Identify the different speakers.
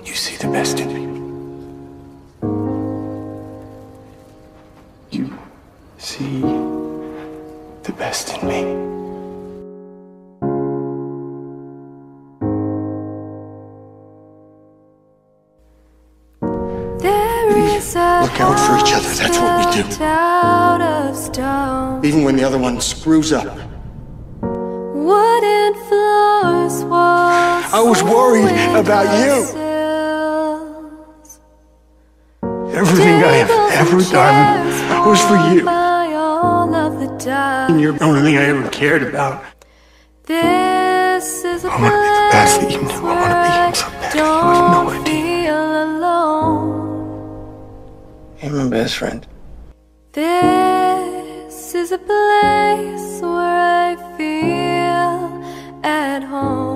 Speaker 1: You see the best in me. You see the best in me.
Speaker 2: Look out for each other, that's what we do. Even when the other one screws up. I was worried about you. Everything I have ever done was for you. And you're the only thing I ever cared about. I want to be the best that you knew. I want to be him so bad. You have no idea. You're my best friend.
Speaker 3: This is a place where I feel at home.